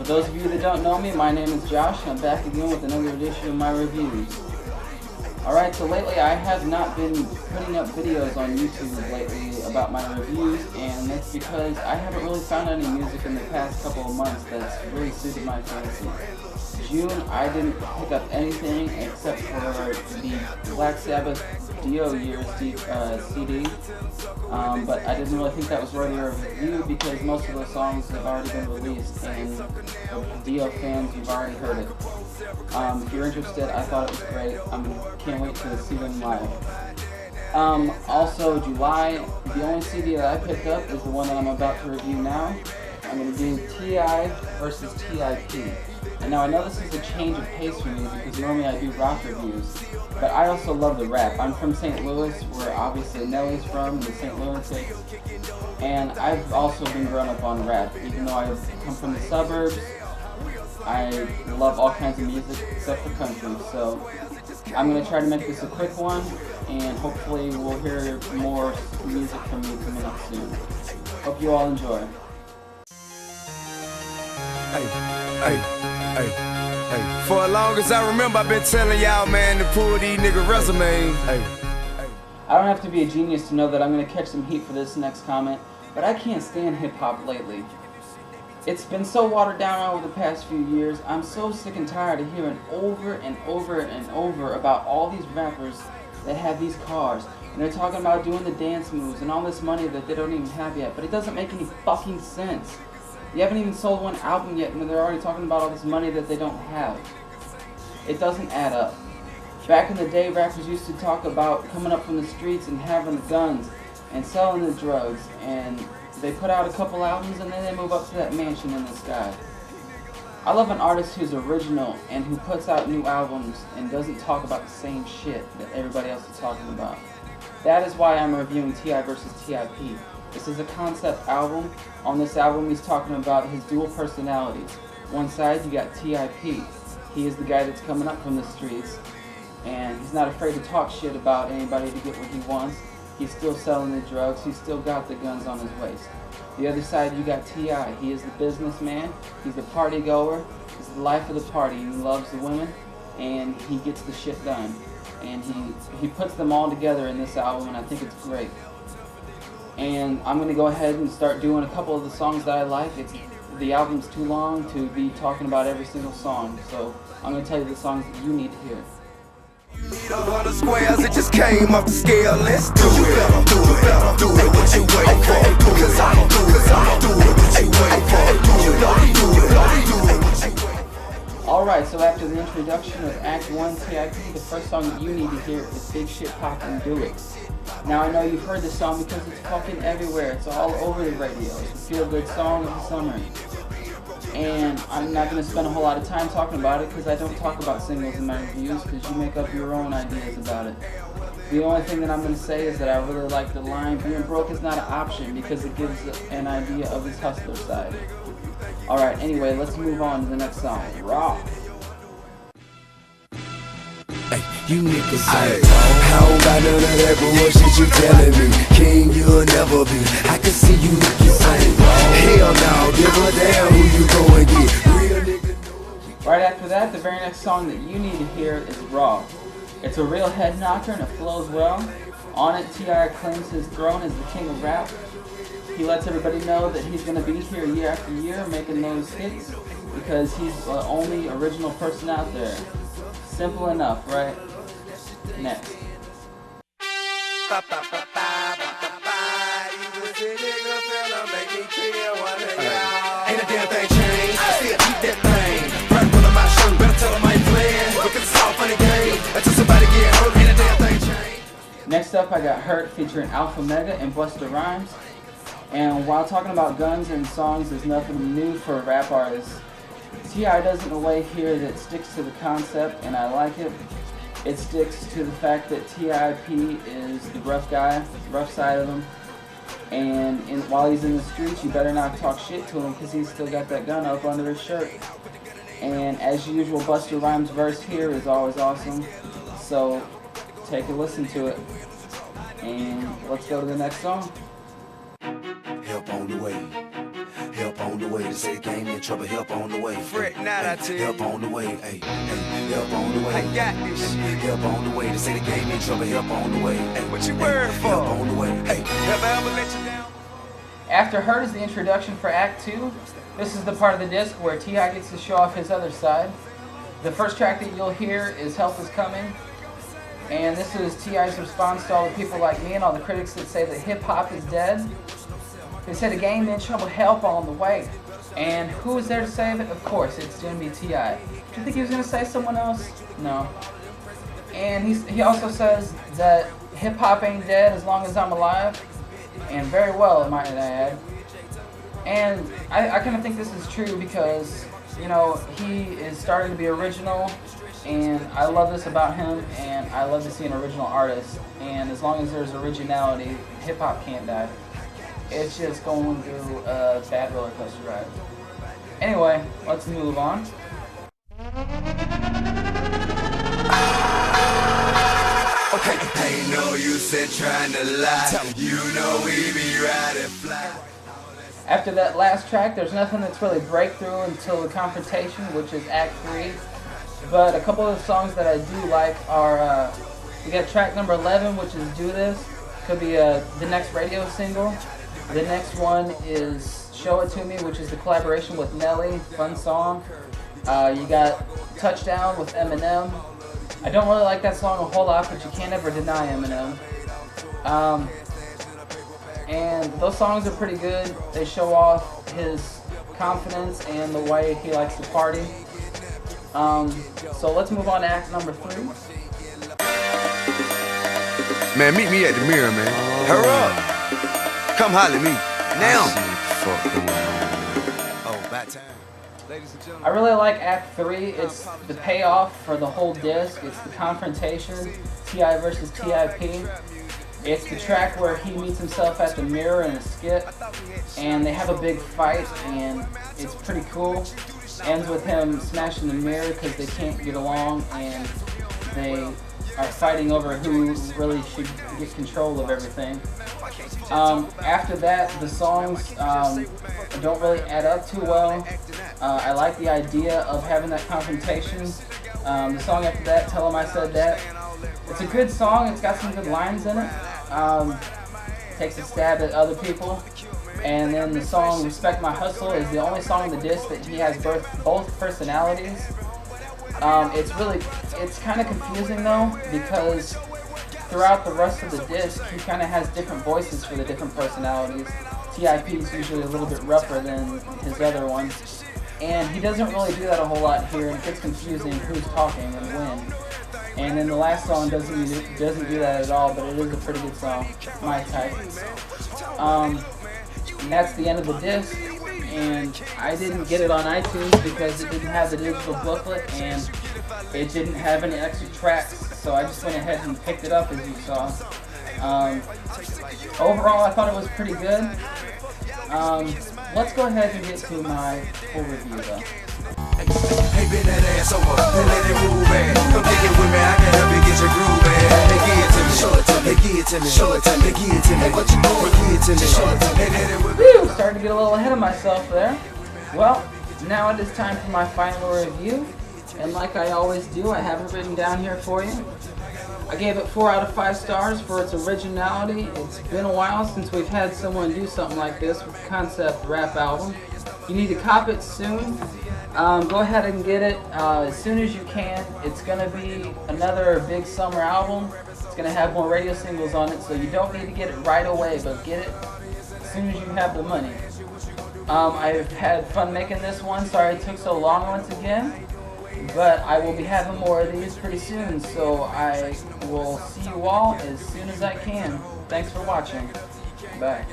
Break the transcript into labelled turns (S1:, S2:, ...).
S1: those of you that don't know me, my name is Josh, and I'm back again with another edition of my reviews. Alright, so lately I have not been putting up videos on YouTube lately about my reviews, and that's because I haven't really found any music in the past couple of months that's really suited my fancy. June, I didn't pick up anything except for the Black Sabbath Dio Years CD, but I didn't really think that was worthy of a review because most of those songs have already been released, and Dio fans, you've already heard it. If you're interested, I thought it was great. I can't wait to see them live. Also, July, the only CD that I picked up is the one that I'm about to review now. I'm going to do T.I. versus T.I.P. And now I know this is a change of pace for me because normally I do rock reviews, but I also love the rap. I'm from St. Louis, where obviously Nelly's from, the St. Lunatics, and I've also been growing up on rap. Even though I come from the suburbs, I love all kinds of music except for country, so I'm going to try to make this a quick one, and hopefully we'll hear more music from me coming up soon. Hope you all enjoy.
S2: Hey. For as long as I remember, I've been telling y'all, man, to pull these nigga resumes.
S1: I don't have to be a genius to know that I'm going to catch some heat for this next comment, but I can't stand hip-hop lately. It's been so watered down over the past few years. I'm so sick and tired of hearing over and over and over about all these rappers that have these cars, and they're talking about doing the dance moves and all this money that they don't even have yet, but it doesn't make any fucking sense. You haven't even sold one album yet, and they're already talking about all this money that they don't have. It doesn't add up. Back in the day, rappers used to talk about coming up from the streets and having the guns and selling the drugs, and they put out a couple albums and then they move up to that mansion in the sky. I love an artist who's original and who puts out new albums and doesn't talk about the same shit that everybody else is talking about. That is why I'm reviewing T.I. versus T.I.P. This is a concept album. On this album, he's talking about his dual personalities. One side, you got T.I.P. He is the guy that's coming up from the streets, and he's not afraid to talk shit about anybody to get what he wants. He's still selling the drugs. He's still got the guns on his waist. The other side, you got T.I. He is the businessman. He's the party goer. He's the life of the party. He loves the women, and he gets the shit done. And he puts them all together in this album, and I think it's great. And I'm going to go ahead and start doing a couple of the songs that I like. The album's too long to be talking about every single song, so I'm going to tell you the songs that you need to hear.
S2: Need 100 squares, it just came off the scale. Let's do it. Do it what you wait for. Cause I do it what you wait for. Do it what you wait for.
S1: Alright, so after the introduction of Act 1 T.I.P., the first song that you need to hear is Big Shit Poppin' Do It. Now I know you've heard this song because it's fucking everywhere. It's all over the radio. It's a feel-good song of the summer. And I'm not going to spend a whole lot of time talking about it because I don't talk about singles in my reviews because you make up your own ideas about it. The only thing that I'm going to say is that I really like the line, being broke is not an option, because it gives an idea of his hustler side. Alright, anyway, let's move on to the next song. Raw.
S2: You niggas say, I don't got none of that, but what shit you telling me? King, you'll never be. I can see you niggas say, hell no, give a damn who you go and get. Real nigga.
S1: Right after that, the very next song that you need to hear is Raw. It's a real head knocker and it flows well. On it, T.I. claims his throne as the king of rap. He lets everybody know that he's going to be here year after year making those hits because he's the only original person out there. Simple enough, right? Next.
S2: Ain't a damn thing changed. I still keep that thing. Right on my shirt, better tell them I ain't playing. Because it's all funny game. Until somebody get hurt, ain't a damn thing changed.
S1: Next up, I got Hurt featuring Alpha Mega and Busta Rhymes. And while talking about guns and songs is nothing new for a rap artist, T.I. does it in a way here that sticks to the concept, and I like it. It sticks to the fact that T.I.P. is the rough guy, rough side of him, and while he's in the streets, you better not talk shit to him because he's still got that gun up under his shirt. And as usual, Busta Rhymes' verse here is always awesome, so take a listen to it, and let's go to the next song.
S2: Help on the way. help on the way. They say the game in trouble, help on the way.
S3: Fret not, I tell you.
S2: Help on the way, hey, hey, help on the way.
S3: I got this shit.
S2: Help on the way. They say the game in trouble, help on the way. Hey,
S3: What you worried for?
S2: help on the way, hey.
S3: Have I ever let you down?
S1: After Hurt is the introduction for Act 2. This is the part of the disc where T.I. gets to show off his other side. The first track that you'll hear is Help Is Coming. And this is T.I.'s response to all the people like me and all the critics that say that hip-hop is dead. They said the game in trouble, help on the way. And who was there to save it? Of course, it's going to be T.I. Do you think he was going to say someone else? No. And he also says that hip-hop ain't dead as long as I'm alive. And very well, might I add. And I kind of think this is true because, you know, he is starting to be original. And I love this about him, and I love to see an original artist. And as long as there's originality, hip-hop can't die. It's just going through a bad roller coaster ride. Anyway, let's move on.
S2: Okay, ain't no use in trying to lie. You know we be riding fly.
S1: After that last track, there's nothing that's really breakthrough until the confrontation, which is Act 3. But a couple of the songs that I do like are, we got track number 11, which is Do This. Could be the next radio single. The next one is Show It To Me, which is the collaboration with Nelly. Fun song. You got Touchdown with Eminem. I don't really like that song a whole lot, but you can't ever deny Eminem. And those songs are pretty good. They show off his confidence and the way he likes to party. So let's move on to act number 3.
S3: Man, meet me at the mirror, man. Hurry up. Come holler at me. Now. Oh, about time. Ladies and gentlemen.
S1: I really like Act 3. It's the payoff for the whole disc. It's the confrontation, T.I. versus T.I.P. It's the track where he meets himself at the mirror in a skit, and they have a big fight, and it's pretty cool. Ends with him smashing the mirror because they can't get along, and they are fighting over who really should get control of everything. After that, the songs don't really add up too well. I like the idea of having that confrontation. The song after that, Tell 'Em I Said That. It's a good song. It's got some good lines in it. Takes a stab at other people. And then the song Respect My Hustle is the only song on the disc that he has both personalities. It's kind of confusing though, because throughout the rest of the disc, he kind of has different voices for the different personalities. T.I.P. is usually a little bit rougher than his other ones. And he doesn't really do that a whole lot here, and it gets confusing who's talking and when. And then the last song doesn't do that at all, but it is a pretty good song, my type. And that's the end of the disc, and I didn't get it on iTunes because it didn't have the digital booklet, and it didn't have any extra tracks, so I just went ahead and picked it up, as you saw. Overall, I thought it was pretty good. Let's go ahead and get to my full review, though.
S2: Hey, bend that ass over and let it move, man. Come kick it with me, I can help you get your groove, man. Hey, give it to me, show it to me, give it to me, show it to me, give it to me. Hey, what you doing? Give it to me, show it to me, hit it with me.
S1: Woo! Starting to get a little ahead of myself there. Well, now it is time for my final review. And like I always do, I have it written down here for you. I gave it 4 out of 5 stars for its originality. It's been a while since we've had someone do something like this with a concept rap album. You need to cop it soon. Go ahead and get it as soon as you can. It's going to be another big summer album. It's going to have more radio singles on it, so you don't need to get it right away, but get it as soon as you have the money. I've had fun making this one. Sorry it took so long once again. But I will be having more of these pretty soon, so I will see you all as soon as I can. Thanks for watching. Bye.